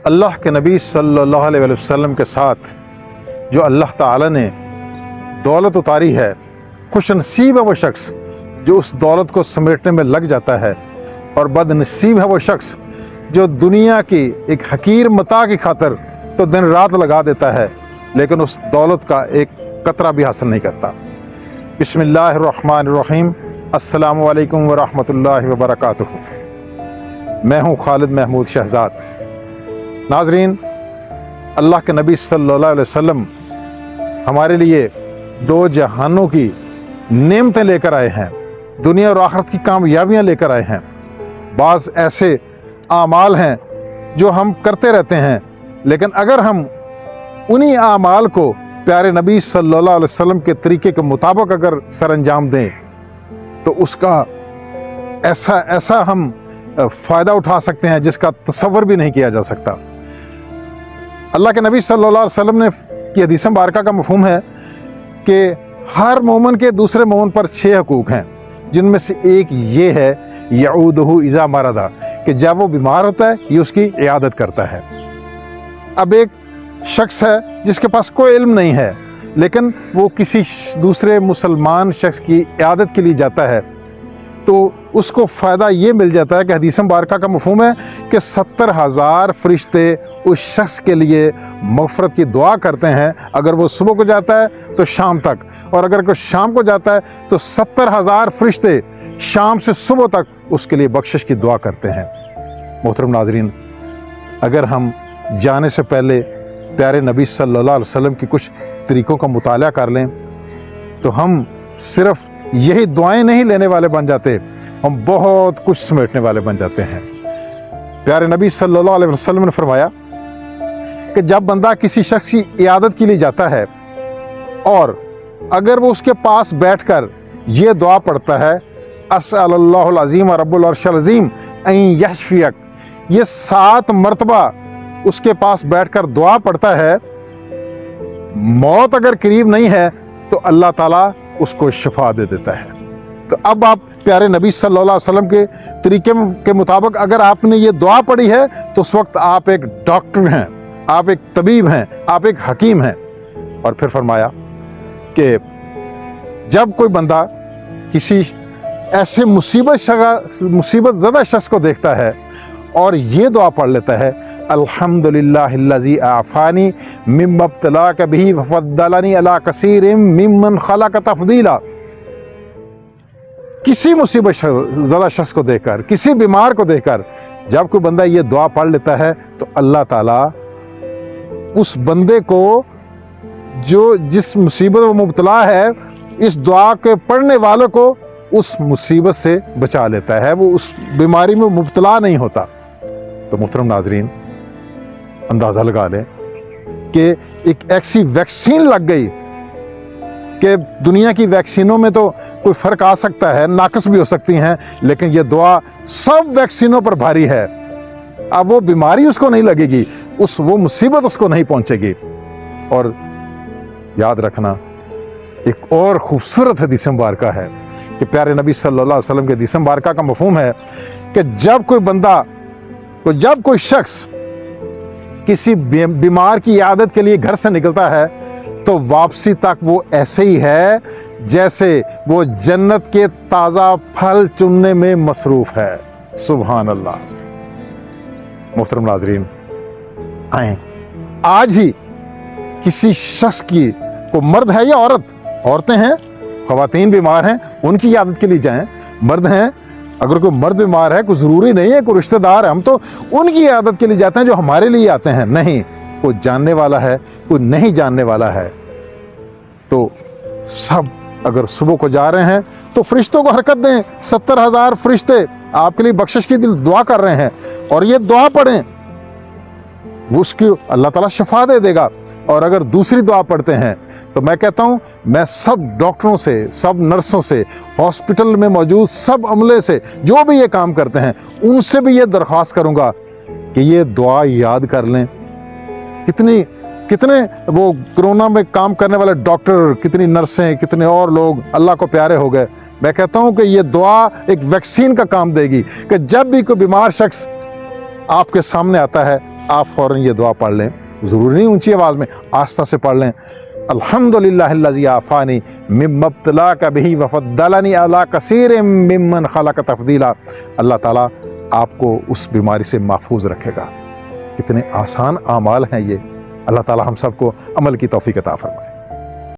اللہ کے نبی صلی اللہ علیہ وسلم کے ساتھ جو اللہ تعالی نے دولت اتاری ہے، خوش نصیب ہے وہ شخص جو اس دولت کو سمیٹنے میں لگ جاتا ہے، اور بد نصیب ہے وہ شخص جو دنیا کی ایک حقیر متاع کی خاطر تو دن رات لگا دیتا ہے لیکن اس دولت کا ایک قطرہ بھی حاصل نہیں کرتا۔ بسم اللہ الرحمن الرحیم۔ السلام علیکم ورحمۃ اللہ وبرکاتہ۔ میں ہوں خالد محمود شہزاد۔ ناظرین، اللہ کے نبی صلی اللہ علیہ وسلم ہمارے لیے دو جہانوں کی نعمتیں لے کر آئے ہیں، دنیا اور آخرت کی کامیابیاں لے کر آئے ہیں۔ بعض ایسے اعمال ہیں جو ہم کرتے رہتے ہیں، لیکن اگر ہم انہی اعمال کو پیارے نبی صلی اللہ علیہ وسلم کے طریقے کے مطابق اگر سر انجام دیں تو اس کا ایسا ہم فائدہ اٹھا سکتے ہیں جس کا تصور بھی نہیں کیا جا سکتا۔ اللہ کے نبی صلی اللہ علیہ وسلم نے کی حدیث مبارکہ کا مفہوم ہے کہ ہر مومن کے دوسرے مومن پر 6 حقوق ہیں، جن میں سے ایک یہ ہے یعودہ اذا مرض، کہ جب وہ بیمار ہوتا ہے یہ اس کی عیادت کرتا ہے۔ اب ایک شخص ہے جس کے پاس کوئی علم نہیں ہے لیکن وہ کسی دوسرے مسلمان شخص کی عیادت کے لیے جاتا ہے تو اس کو فائدہ یہ مل جاتا ہے کہ حدیث مبارکہ کا مفہوم ہے کہ 70,000 فرشتے اس شخص کے لیے مغفرت کی دعا کرتے ہیں، اگر وہ صبح کو جاتا ہے تو شام تک، اور اگر کوئی شام کو جاتا ہے تو 70,000 فرشتے شام سے صبح تک اس کے لیے بخشش کی دعا کرتے ہیں۔ محترم ناظرین، اگر ہم جانے سے پہلے پیارے نبی صلی اللہ علیہ وسلم کی کچھ طریقوں کا مطالعہ کر لیں تو ہم صرف یہی دعائیں نہیں لینے والے بن جاتے، ہم بہت کچھ سمیٹنے والے بن جاتے ہیں۔ پیارے نبی صلی اللہ علیہ وسلم نے فرمایا کہ جب بندہ کسی شخص کی عیادت کے لیے جاتا ہے اور اگر وہ اس کے پاس بیٹھ کر یہ دعا پڑھتا ہے اسأل اللہ العظیم رب العرش العظیم ان یشفیک، یہ 7 مرتبہ اس کے پاس بیٹھ کر دعا پڑھتا ہے، موت اگر قریب نہیں ہے تو اللہ تعالیٰ اس کو شفا دے دیتا ہے۔ تو اب آپ پیارے نبی صلی اللہ علیہ وسلم کے طریقے کے مطابق اگر آپ نے یہ دعا پڑھی ہے تو اس وقت آپ ایک ڈاکٹر ہیں، آپ ایک طبیب ہیں، آپ ایک حکیم ہیں۔ اور پھر فرمایا کہ جب کوئی بندہ کسی ایسے مصیبت زدہ شخص کو دیکھتا ہے اور یہ دعا پڑھ لیتا ہے الحمدللہ الذی عافانی مما ابتلاک بہ وفضلنی علی کثیر ممن خلق تفضیلا، کسی مصیبت زدہ شخص کو دیکھ کر، کسی بیمار کو دیکھ کر جب کوئی بندہ یہ دعا پڑھ لیتا ہے تو اللہ تعالیٰ اس بندے کو جو جس مصیبت میں مبتلا ہے اس دعا کے پڑھنے والوں کو اس مصیبت سے بچا لیتا ہے، وہ اس بیماری میں مبتلا نہیں ہوتا۔ تو محترم ناظرین، اندازہ لگا لیں کہ ایک ایسی ویکسین لگ گئی کہ دنیا کی ویکسینوں میں تو کوئی فرق آ سکتا ہے، ناقص بھی ہو سکتی ہیں، لیکن یہ دعا سب ویکسینوں پر بھاری ہے۔ اب وہ بیماری اس کو نہیں لگے گی، وہ مصیبت اس کو نہیں پہنچے گی۔ اور یاد رکھنا ایک اور خوبصورت حدیث مبارکہ ہے کہ پیارے نبی صلی اللہ علیہ وسلم کے حدیث مبارکہ کا مفہوم ہے کہ جب کوئی شخص کسی بیمار کی عیادت کے لیے گھر سے نکلتا ہے تو واپسی تک وہ ایسے ہی ہے جیسے وہ جنت کے تازہ پھل چننے میں مصروف ہے۔ سبحان اللہ۔ محترم ناظرین، آئیں آج ہی کسی شخص کی، کو مرد ہے یا عورتیں ہیں، خواتین بیمار ہیں، ان کی عیادت کے لیے جائیں۔ مرد ہیں، اگر کوئی مرد بیمار ہے، کوئی ضروری نہیں ہے کوئی رشتہ دار ہے، ہم تو ان کی عیادت کے لیے جاتے ہیں جو ہمارے لیے آتے ہیں، نہیں، کوئی جاننے والا ہے، کوئی نہیں جاننے والا ہے، تو سب اگر صبح کو جا رہے ہیں تو فرشتوں کو حرکت دیں۔ 70,000 فرشتے آپ کے لیے بخشش کی دعا کر رہے ہیں اور یہ دعا پڑھیں، وہ اس کی اللہ تعالیٰ شفا دے دے گا۔ اور اگر دوسری دعا پڑھتے ہیں تو میں کہتا ہوں، میں سب ڈاکٹروں سے، سب نرسوں سے، ہاسپٹل میں موجود سب عملے سے، جو بھی یہ کام کرتے ہیں، ان سے بھی یہ درخواست کروں گا کہ یہ دعا یاد کر لیں۔ کتنے وہ کرونا میں کام کرنے والے ڈاکٹر، کتنی نرسیں، کتنے اور لوگ اللہ کو پیارے ہو گئے۔ میں کہتا ہوں کہ یہ دعا ایک ویکسین کا کام دے گی کہ جب بھی کوئی بیمار شخص آپ کے سامنے آتا ہے آپ فوراً یہ دعا پڑھ لیں، ضروری نہیں اونچی آواز میں، آہستہ سے پڑھ لیں، الحمدللہ الذی عافانی مما ابتلاک بہ وفضلنی علی کثیر ممن خلق تفضیلا۔ اللہ تعالیٰ آپ کو اس بیماری سے محفوظ رکھے گا۔ کتنے آسان اعمال ہیں یہ، اللہ تعالیٰ ہم سب کو عمل کی توفیق عطا فرمائے۔